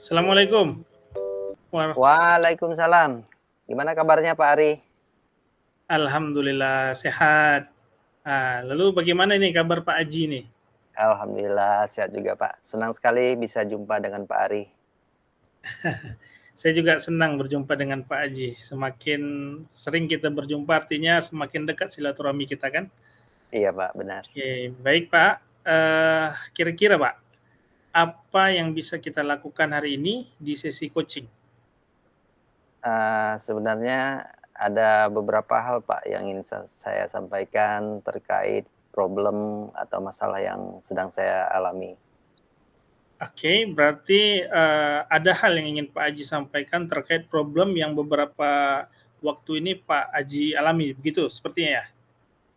Assalamualaikum. Waalaikumsalam. Gimana kabarnya Pak Ari? Alhamdulillah sehat. Lalu bagaimana nih kabar Pak Aji nih? Alhamdulillah sehat juga Pak. Senang sekali bisa jumpa dengan Pak Ari. Saya juga senang berjumpa dengan Pak Aji. Semakin sering kita berjumpa artinya semakin dekat silaturahmi kita kan? Iya Pak, benar. Oke, baik Pak. Kira-kira Pak, apa yang bisa kita lakukan hari ini di sesi coaching? Sebenarnya ada beberapa hal Pak yang ingin saya sampaikan terkait problem atau masalah yang sedang saya alami. Oke, berarti, ada hal yang ingin Pak Aji sampaikan terkait problem yang beberapa waktu ini Pak Aji alami, begitu sepertinya ya?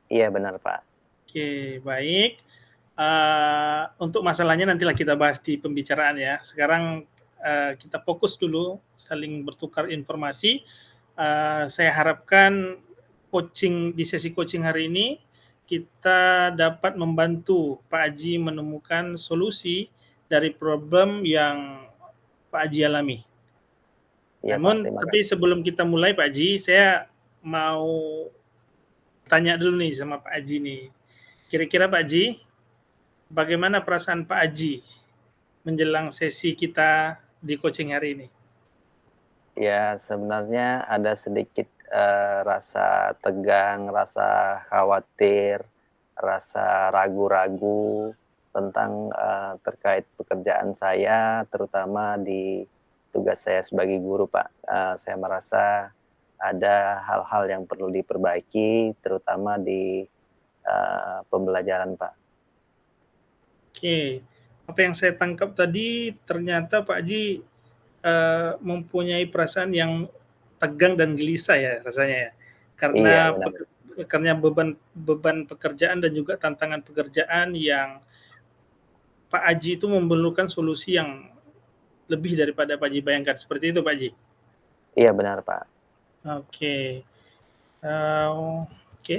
Iya benar Pak. Oke, baik. Untuk masalahnya nantilah kita bahas di pembicaraan ya. Sekarang, kita fokus dulu saling bertukar informasi. Saya harapkan di sesi coaching hari ini, kita dapat membantu Pak Aji menemukan solusi dari problem yang Pak Aji alami. Iya Pak, Namun, terima tapi kasih. sebelum kita mulai Pak Aji, saya mau tanya dulu nih sama Pak Aji nih. Kira-kira Pak Aji, bagaimana perasaan Pak Aji menjelang sesi kita di coaching hari ini? Ya sebenarnya ada sedikit, rasa tegang, rasa khawatir, rasa ragu-ragu tentang, terkait pekerjaan saya, terutama di tugas saya sebagai guru, Pak. Saya merasa ada hal-hal yang perlu diperbaiki, terutama di, pembelajaran, Pak. Oke, apa yang saya tangkap tadi ternyata Pak Aji, mempunyai perasaan yang tegang dan gelisah ya rasanya ya? Iya, Karena benar. karena beban beban pekerjaan dan juga tantangan pekerjaan yang Pak Aji itu memerlukan solusi yang lebih daripada Pak Aji bayangkan, seperti itu Pak Aji? Iya, benar, Pak. Oke, oke.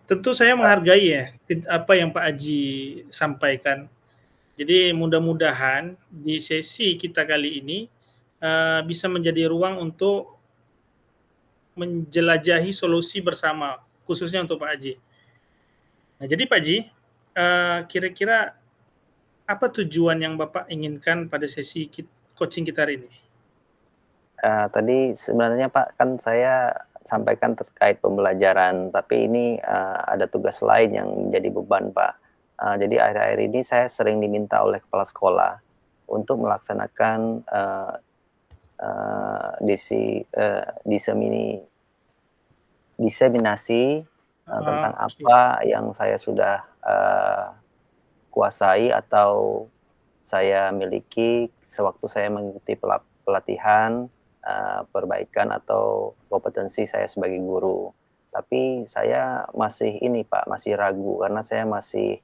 Tentu saya menghargai ya, apa yang Pak Aji sampaikan. Jadi mudah-mudahan di sesi kita kali ini, bisa menjadi ruang untuk menjelajahi solusi bersama, khususnya untuk Pak Aji. Nah jadi Pak Aji, kira-kira apa tujuan yang Bapak inginkan pada sesi coaching kita hari ini? Tadi sebenarnya Pak, kan saya sampaikan terkait pembelajaran, tapi ini, ada tugas lain yang menjadi beban Pak. Jadi akhir-akhir ini saya sering diminta oleh kepala sekolah untuk melaksanakan, eee, disi eee, disemini diseminasi, tentang Oke, apa yang saya sudah, kuasai atau saya miliki sewaktu saya mengikuti pelatihan, perbaikan atau kompetensi saya sebagai guru. Tapi saya masih ini Pak, masih ragu karena saya masih,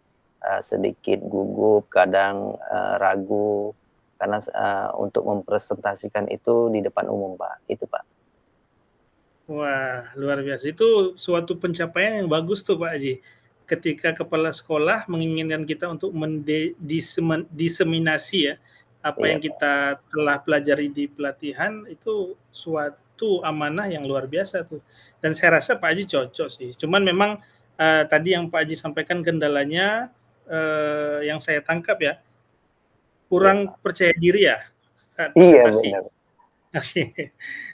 sedikit gugup, kadang, ragu karena untuk mempresentasikan itu di depan umum Pak, itu Pak. wah luar biasa. Itu suatu pencapaian yang bagus tuh Pak Aji. Ketika kepala sekolah menginginkan kita untuk diseminasi ya, apa Iya yang Pak. kita telah pelajari di pelatihan itu suatu amanah yang luar biasa tuh. Dan saya rasa Pak Aji cocok sih. Cuman memang, tadi yang Pak Aji sampaikan kendalanya, yang saya tangkap ya, Iya kurang Pak. percaya diri ya saat Iya presentasi? benar. Oke,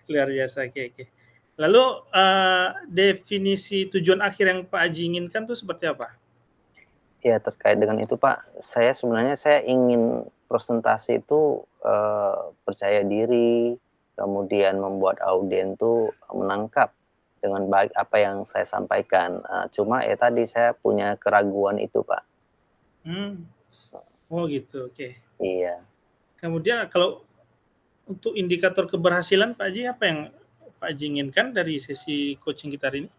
luar biasa, oke oke. Lalu, definisi tujuan akhir yang Pak Aji inginkan tuh seperti apa? Ya terkait dengan itu Pak, saya ingin presentasi itu, percaya diri, kemudian membuat audien tuh menangkap dengan baik apa yang saya sampaikan, cuma ya tadi saya punya keraguan itu Pak. Hmm. Oh gitu, oke. Iya. Kemudian kalau untuk indikator keberhasilan Pak Haji, apa yang Pak Haji inginkan dari sesi coaching kita hari ini?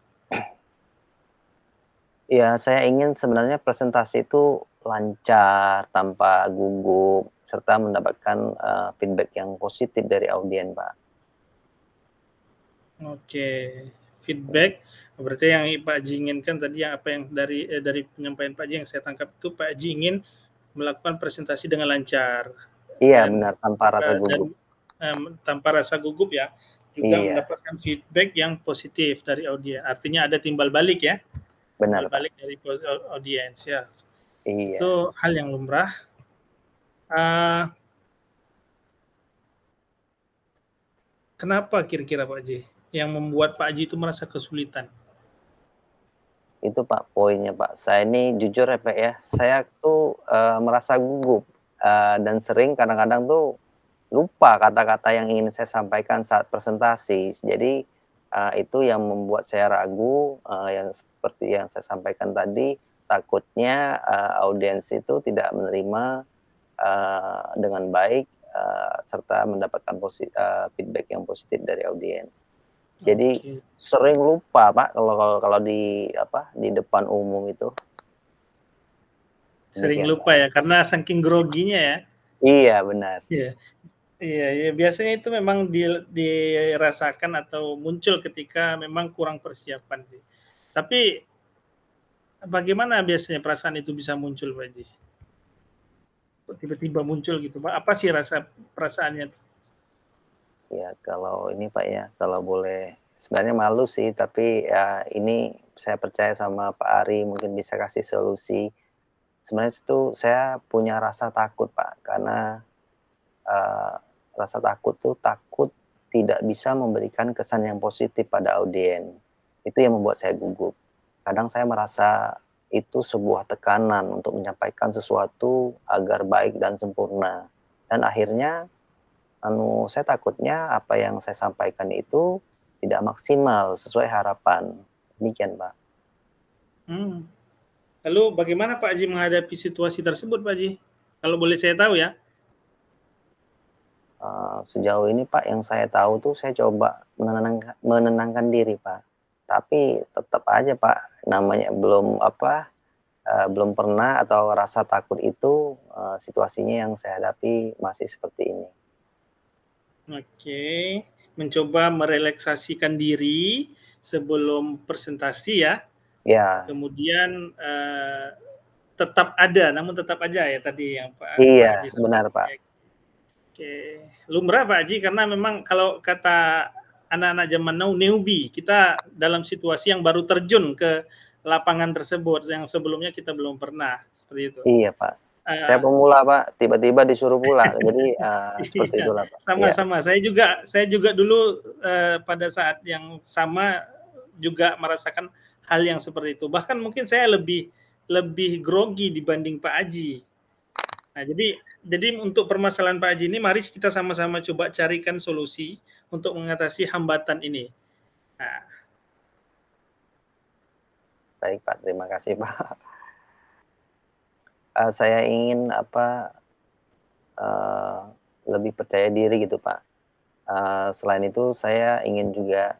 Iya, saya ingin sebenarnya presentasi itu lancar, tanpa gugup, serta mendapatkan, feedback yang positif dari audien, Pak. Oke, feedback berarti yang Pak Haji inginkan tadi yang apa yang dari penyampaian Pak Haji yang saya tangkap itu Pak Haji ingin melakukan presentasi dengan lancar Iya dan benar, tanpa rasa gugup. tanpa rasa gugup ya, juga Iya, mendapatkan feedback yang positif dari audiens. Artinya ada timbal balik ya, timbal benar, Pak. balik dari audiens ya. Iya. Itu hal yang lumrah. Uh, Kenapa kira-kira Pak Haji yang membuat Pak Haji itu merasa kesulitan? Itu Pak, poinnya Pak. Saya ini jujur ya Pak ya, saya tuh, merasa gugup, dan sering kadang-kadang tuh lupa kata-kata yang ingin saya sampaikan saat presentasi. Jadi, itu yang membuat saya ragu, yang seperti yang saya sampaikan tadi, takutnya, audiens itu tidak menerima, dengan baik, serta mendapatkan feedback yang positif dari audiens. Jadi Oke, sering lupa Pak kalau kalau kalau di apa, di depan umum itu, sering demikian lupa Pak. ya karena saking groginya ya. Iya benar, Iya. Iya, iya, biasanya itu memang dirasakan atau muncul ketika memang kurang persiapan sih. Tapi bagaimana biasanya perasaan itu bisa muncul, Pak Haji? Kok tiba-tiba muncul gitu, Pak? Apa sih perasaannya? ya kalau ini Pak ya, kalau boleh sebenarnya malu sih tapi ya ini saya percaya sama Pak Ari mungkin bisa kasih solusi. Sebenarnya itu saya punya rasa takut Pak, karena, eee, rasa takut tuh takut tidak bisa memberikan kesan yang positif pada audien. Itu yang membuat saya gugup. Kadang saya merasa itu sebuah tekanan untuk menyampaikan sesuatu agar baik dan sempurna. Dan akhirnya, saya takutnya apa yang saya sampaikan itu tidak maksimal sesuai harapan. Demikian, Pak. Hmm. Lalu bagaimana Pak Haji menghadapi situasi tersebut, Pak Haji? Kalau boleh saya tahu ya. Sejauh ini, Pak, yang saya tahu tuh saya coba menenangkan diri, Pak. Tapi tetap aja, Pak, namanya belum apa, belum pernah atau rasa takut itu, situasinya yang saya hadapi masih seperti ini. Oke, mencoba merelaksasikan diri sebelum presentasi ya. Ya, Kemudian tetap ada, namun tetap aja ya tadi yang Pak iya, Haji benar, sampaikan Pak. ya. Oke, lumrah Pak Haji karena memang kalau kata anak-anak zaman now newbie, kita dalam situasi yang baru terjun ke lapangan tersebut yang sebelumnya kita belum pernah seperti itu. Iya, Pak. Saya Uh, pemula, Pak, tiba-tiba disuruh pulang. Jadi, seperti iya, itulah, Pak. Iya. sama-sama. Saya juga dulu pada saat yang sama juga merasakan hal yang seperti itu. Bahkan mungkin saya lebih lebih grogi dibanding Pak Haji. Nah, jadi untuk permasalahan Pak Haji ini mari kita sama-sama coba carikan solusi untuk mengatasi hambatan ini. Nah, Baik, Pak, terima kasih, Pak. Saya ingin apa, eee, lebih percaya diri gitu, Pak. Selain itu saya ingin juga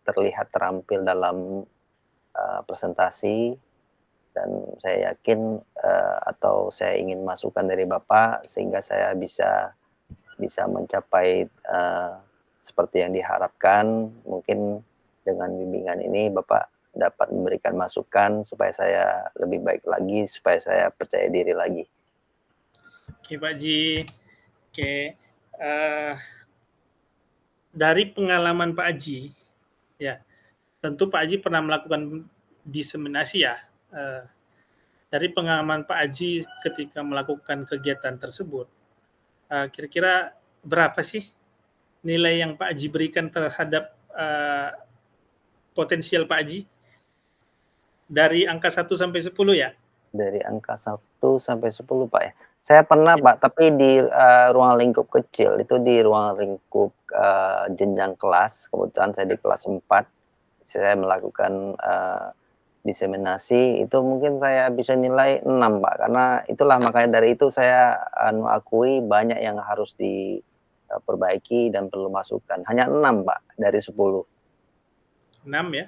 terlihat terampil dalam, presentasi dan saya yakin, atau saya ingin masukan dari Bapak sehingga saya bisa bisa mencapai, seperti yang diharapkan. Mungkin dengan bimbingan ini Bapak dapat memberikan masukan supaya saya lebih baik lagi, supaya saya percaya diri lagi. oke Pak Haji. Oke, uh, dari pengalaman Pak Haji, ya tentu Pak Haji pernah melakukan diseminasi ya. Dari pengalaman Pak Haji ketika melakukan kegiatan tersebut, kira-kira berapa sih nilai yang Pak Haji berikan terhadap potensial Pak Haji dari angka 1 sampai 10 ya? Dari angka 1 sampai 10 Pak ya? Saya pernah Ya. Pak, tapi di, ruang lingkup kecil, itu di ruang lingkup, jenjang kelas, kebetulan saya di kelas 4, saya melakukan, diseminasi itu mungkin saya bisa nilai 6 Pak, karena itulah makanya dari itu saya akui banyak yang harus perbaiki dan perlu masukan. Hanya 6 Pak, dari 10. 6 ya?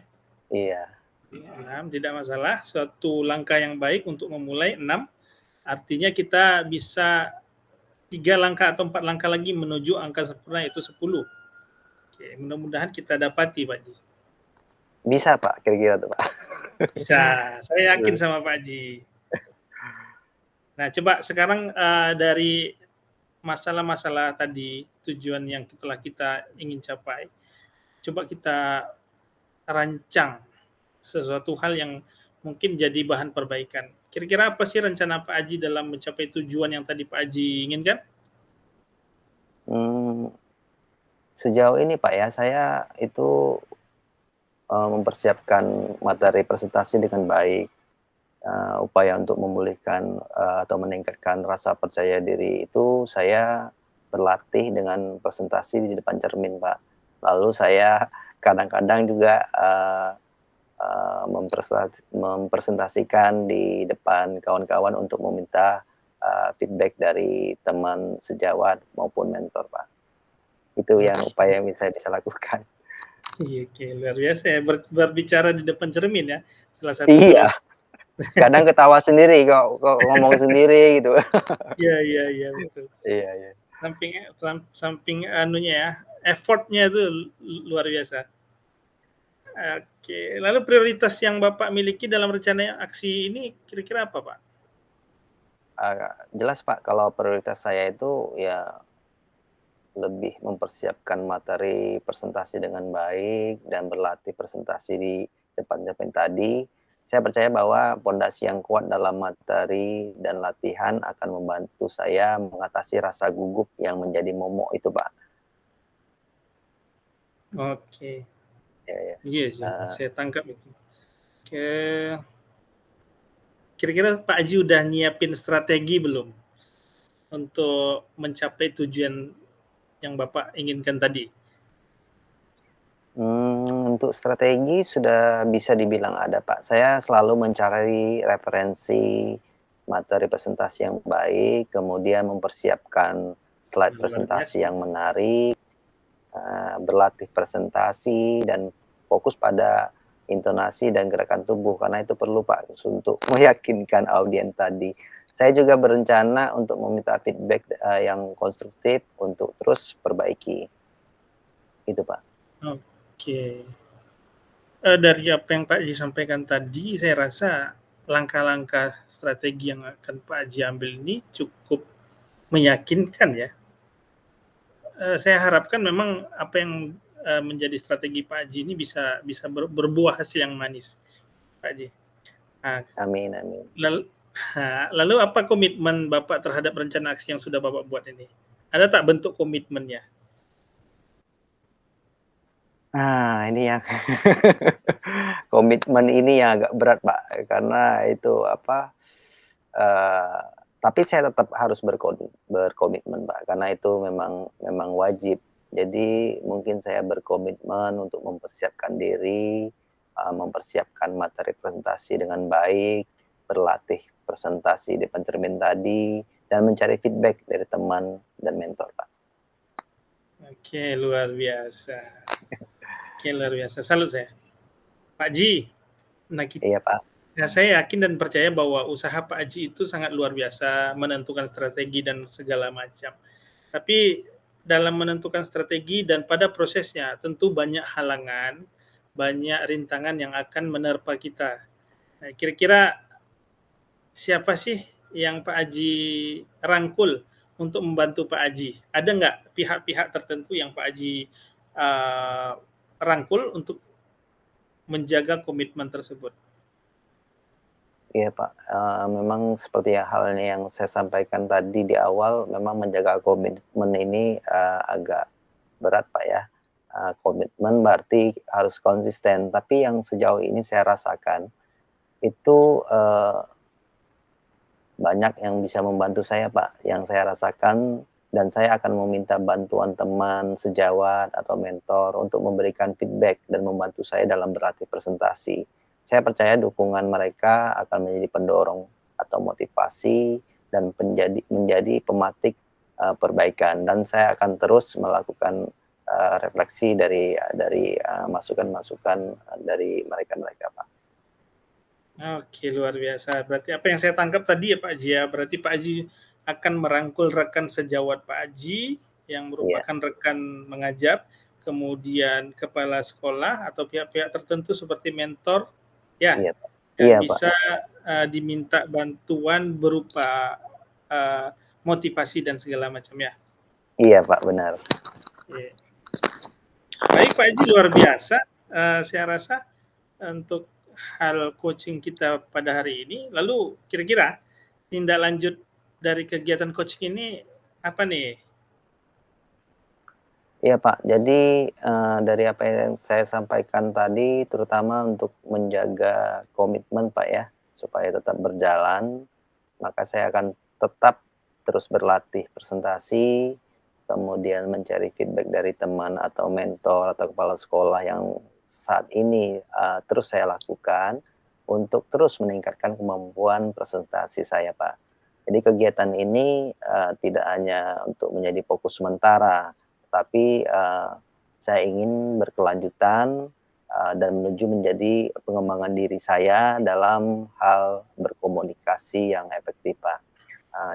Iya. 6 tidak masalah, suatu langkah yang baik untuk memulai 6, artinya kita bisa 3 langkah atau 4 langkah lagi menuju angka sempurna yaitu 10. Oke, mudah-mudahan kita dapati Pak Haji. Bisa Pak, kira-kira tuh Pak. Bisa, saya yakin sama Pak Haji. Nah, coba sekarang dari masalah-masalah tadi, tujuan yang telah kita ingin capai, coba kita rancang sesuatu hal yang mungkin jadi bahan perbaikan. Kira-kira apa sih rencana Pak Haji dalam mencapai tujuan yang tadi Pak Haji inginkan? Sejauh ini Pak ya, saya itu mempersiapkan materi presentasi dengan baik, upaya untuk memulihkan atau meningkatkan rasa percaya diri itu saya berlatih dengan presentasi di depan cermin Pak. Lalu saya kadang-kadang juga mempresentasikan di depan kawan-kawan untuk meminta feedback dari teman sejawat maupun mentor Pak. Itu yang upaya yang saya bisa lakukan. Iya, oke, luar biasa ya, berbicara di depan cermin ya, salah satu Iya, solusi. kadang ketawa sendiri kok ngomong sendiri gitu. Iya, betul. Iya iya. Samping anunya ya, effort-nya itu luar biasa. Oke, lalu prioritas yang Bapak miliki dalam rencana aksi ini kira-kira apa, Pak? Jelas Pak, kalau prioritas saya itu ya lebih mempersiapkan materi presentasi dengan baik dan berlatih presentasi di depan cermin tadi. Saya percaya bahwa pondasi yang kuat dalam materi dan latihan akan membantu saya mengatasi rasa gugup yang menjadi momok itu, Pak. Oke. Ya ya. Iya sih, saya tangkap itu. Oke. Kira-kira Pak Haji udah nyiapin strategi belum untuk mencapai tujuan yang Bapak inginkan tadi? Untuk strategi sudah bisa dibilang ada, Pak. Saya selalu mencari referensi materi presentasi yang baik, kemudian mempersiapkan slide Luar presentasi biasa. yang menarik, berlatih presentasi dan fokus pada intonasi dan gerakan tubuh, karena itu perlu, Pak, untuk meyakinkan audiens tadi. Saya juga berencana untuk meminta feedback, yang konstruktif untuk terus perbaiki. Itu, Pak. Oke. Dari apa yang Pak Haji sampaikan tadi, saya rasa langkah-langkah strategi yang akan Pak Haji ambil ini cukup meyakinkan ya. Saya harapkan memang apa yang menjadi strategi Pak Haji ini bisa berbuah hasil yang manis, Pak Haji. Nah, Amin amin. lalu apa komitmen Bapak terhadap rencana aksi yang sudah Bapak buat ini? Ada tak bentuk komitmennya? Nah, ini yang komitmen ini yang agak berat, Pak, karena itu apa, tapi saya tetap harus berkomitmen, Pak, karena itu memang wajib. Jadi mungkin saya berkomitmen untuk mempersiapkan diri, mempersiapkan materi presentasi dengan baik, berlatih presentasi di depan cermin tadi, dan mencari feedback dari teman dan mentor, Pak. Oke, luar biasa. Oke, luar biasa. Salut saya. Pak Haji, Iya, Pak. saya yakin dan percaya bahwa usaha Pak Haji itu sangat luar biasa, menentukan strategi dan segala macam. Tapi dalam menentukan strategi dan pada prosesnya tentu banyak halangan, banyak rintangan yang akan menerpa kita. Nah, kira-kira siapa sih yang Pak Haji rangkul untuk membantu Pak Haji? Ada nggak pihak-pihak tertentu yang Pak Haji rangkul untuk menjaga komitmen tersebut? Iya Pak, memang seperti halnya yang saya sampaikan tadi di awal, memang menjaga komitmen ini, agak berat Pak ya. Komitmen berarti harus konsisten, tapi yang sejauh ini saya rasakan, itu, banyak yang bisa membantu saya Pak, yang saya rasakan dan saya akan meminta bantuan teman sejawat atau mentor untuk memberikan feedback dan membantu saya dalam berlatih presentasi. saya percaya dukungan mereka akan menjadi pendorong atau motivasi dan menjadi pematik perbaikan, dan saya akan terus melakukan refleksi dari masukan-masukan dari mereka-mereka, Pak. Oke, luar biasa. Berarti apa yang saya tangkap tadi ya Pak Haji ya, berarti Pak Haji akan merangkul rekan sejawat Pak Haji yang Iya, merupakan rekan mengajar, kemudian kepala sekolah atau pihak-pihak tertentu seperti mentor, ya, iya, Pak. yang Iya, Pak. bisa diminta bantuan berupa motivasi dan segala macam ya. Iya, Pak, benar. Iya. Baik Pak Haji, luar biasa. Saya rasa untuk hal coaching kita pada hari ini. Lalu kira-kira tindak lanjut dari kegiatan coaching ini apa nih? Iya, Pak. Jadi, dari apa yang saya sampaikan tadi, terutama untuk menjaga komitmen, Pak, ya, supaya tetap berjalan, maka saya akan tetap terus berlatih presentasi, kemudian mencari feedback dari teman atau mentor atau kepala sekolah yang saat ini, terus saya lakukan untuk terus meningkatkan kemampuan presentasi saya, Pak. Jadi kegiatan ini, tidak hanya untuk menjadi fokus sementara, tapi, saya ingin berkelanjutan, dan menuju menjadi pengembangan diri saya dalam hal berkomunikasi yang efektif, Pak.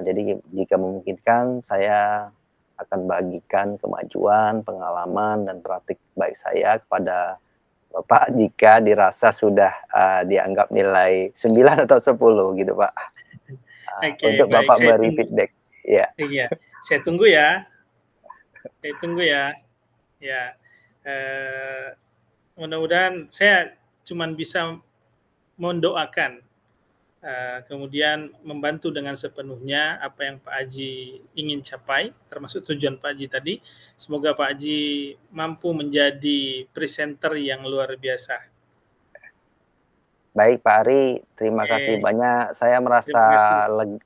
Jadi jika memungkinkan saya akan bagikan kemajuan, pengalaman, dan praktik baik saya kepada Bapak jika dirasa sudah, dianggap nilai 9 atau 10 gitu, Pak. Oke, Untuk baik. Bapak Saya beri tunggu. feedback. Iya. Iya, saya tunggu ya. Saya tunggu ya. Ya, mudah-mudahan saya cuman bisa mendoakan, kemudian membantu dengan sepenuhnya apa yang Pak Haji ingin capai, termasuk tujuan Pak Haji tadi. Semoga Pak Haji mampu menjadi presenter yang luar biasa. Baik Pak Ari, terima kasih Oke, banyak. Saya terima kasih.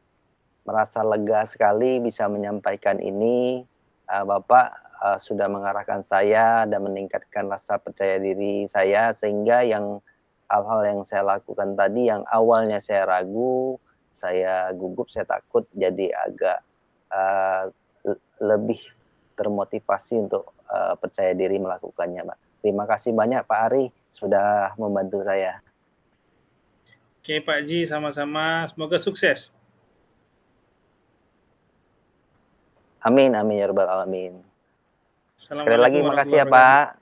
merasa lega sekali bisa menyampaikan ini. Bapak, sudah mengarahkan saya dan meningkatkan rasa percaya diri saya, sehingga hal-hal yang saya lakukan tadi yang awalnya saya ragu, saya gugup, saya takut, jadi agak, eee, lebih termotivasi untuk, percaya diri melakukannya, Pak. Terima kasih banyak Pak Ari, sudah membantu saya. Oke Pak Haji, sama-sama. Semoga sukses. Amin amin ya rabbal alamin. Sekali lagi Assalamualaikum makasih warahmatullahi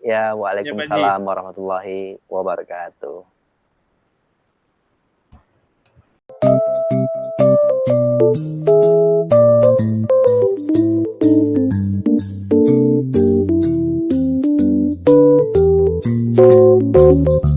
ya, wabarakatuh. Pak. Ya, Ya Pak Haji. waalaikumsalam warahmatullahi wabarakatuh.